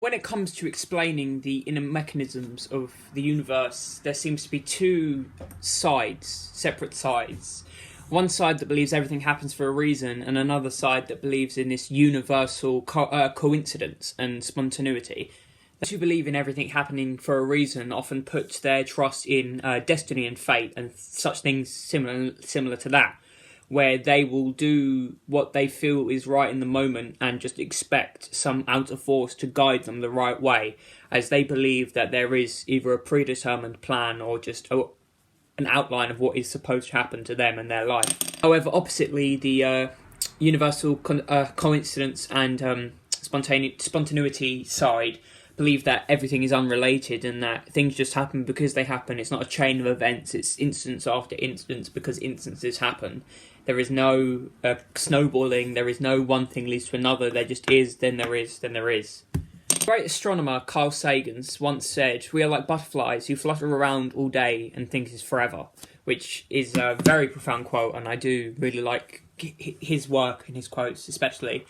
When it comes to explaining the inner mechanisms of the universe, there seems to be two sides, separate sides. One side that believes everything happens for a reason, and another side that believes in this universal coincidence and spontaneity. Those who believe in everything happening for a reason often put their trust in destiny and fate and such things similar to that, where they will do what they feel is right in the moment and just expect some outer force to guide them the right way, as they believe that there is either a predetermined plan or just an outline of what is supposed to happen to them in their life. However, oppositely, the universal coincidence and spontaneity side believe that everything is unrelated and that things just happen because they happen. It's not a chain of events, it's instance after instance because instances happen. There is no snowballing, there is no one thing leads to another, there just is, then there is, then there is. The great astronomer Carl Sagan once said, "We are like butterflies who flutter around all day and think is forever," which is a very profound quote, and I do really like his work and his quotes especially.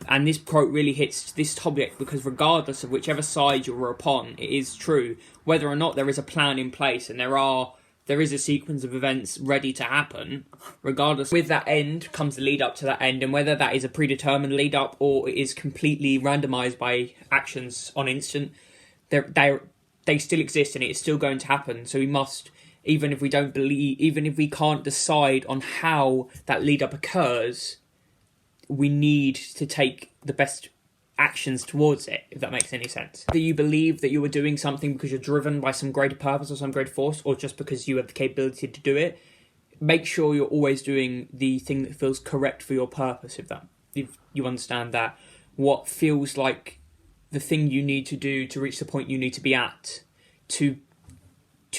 And this quote really hits this topic because regardless of whichever side you're upon, it is true. Whether or not there is a plan in place and there is a sequence of events ready to happen, regardless, with that end comes the lead up to that end, and whether that is a predetermined lead up or it is completely randomized by actions on instant, they still exist and it is still going to happen. So we must, even if we don't believe, even if we can't decide on how that lead up occurs, we need to take the best actions towards it, if that makes any sense. Whether you believe that you are doing something because you're driven by some greater purpose or some greater force, or just because you have the capability to do it, make sure you're always doing the thing that feels correct for your purpose, if you understand that. What feels like the thing you need to do to reach the point you need to be at. To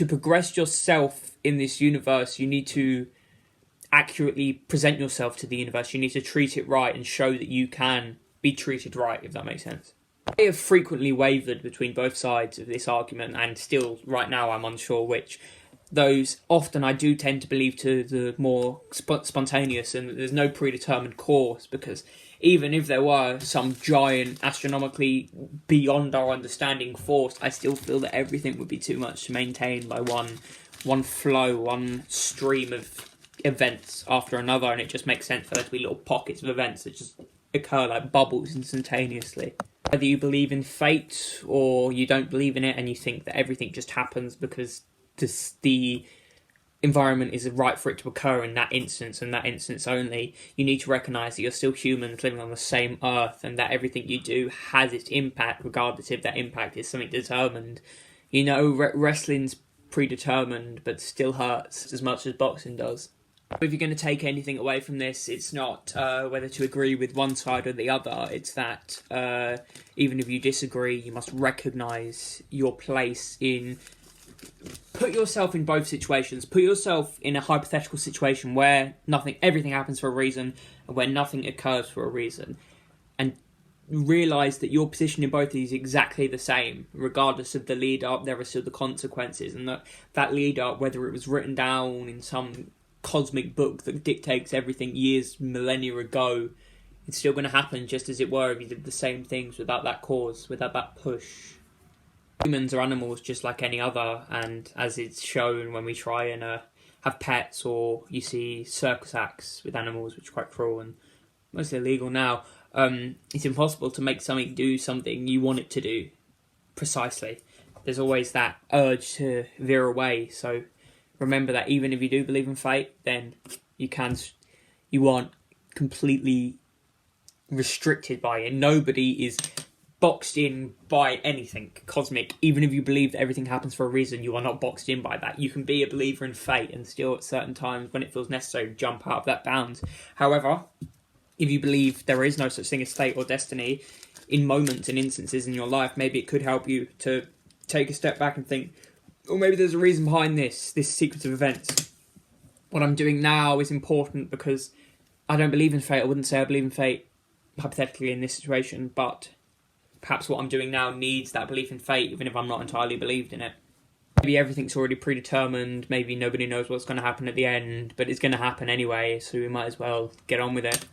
progress yourself in this universe, you need to accurately present yourself to the universe. You need to treat it right and show that you can be treated right, if that makes sense. I have frequently wavered between both sides of this argument, and still right now I'm unsure which. Those often I do tend to believe to the more spontaneous, and there's no predetermined course, because even if there were some giant, astronomically beyond our understanding force, I still feel that everything would be too much to maintain by one flow, one stream of events after another, and it just makes sense for there to be little pockets of events that just occur like bubbles instantaneously. Whether you believe in fate or you don't believe in it and you think that everything just happens because the environment is right for it to occur in that instance and that instance only, you need to recognise that you're still humans living on the same earth and that everything you do has its impact regardless if that impact is something determined. You know, wrestling's predetermined but still hurts as much as boxing does. If you're going to take anything away from this, it's not whether to agree with one side or the other. It's that even if you disagree, you must recognise your place in... Put yourself in both situations. Put yourself in a hypothetical situation where everything happens for a reason and where nothing occurs for a reason. And realise that your position in both of these is exactly the same. Regardless of the lead-up, there are still the consequences. And that lead-up, whether it was written down in some cosmic book that dictates everything years, millennia ago, it's still going to happen just as it were if you did the same things without that cause, without that push. Humans are animals just like any other, and as it's shown when we try and have pets, or you see circus acts with animals, which are quite cruel and mostly illegal now, it's impossible to make something do something you want it to do precisely. There's always that urge to veer away, so remember that even if you do believe in fate, then you aren't completely restricted by it. Nobody is boxed in by anything cosmic. Even if you believe that everything happens for a reason, you are not boxed in by that. You can be a believer in fate and still at certain times when it feels necessary jump out of that bounds. However, if you believe there is no such thing as fate or destiny, in moments and instances in your life, maybe it could help you to take a step back and think, or maybe there's a reason behind this sequence of events. What I'm doing now is important because I don't believe in fate. I wouldn't say I believe in fate, hypothetically, in this situation, but perhaps what I'm doing now needs that belief in fate, even if I'm not entirely believed in it. Maybe everything's already predetermined, maybe nobody knows what's going to happen at the end, but it's going to happen anyway, so we might as well get on with it.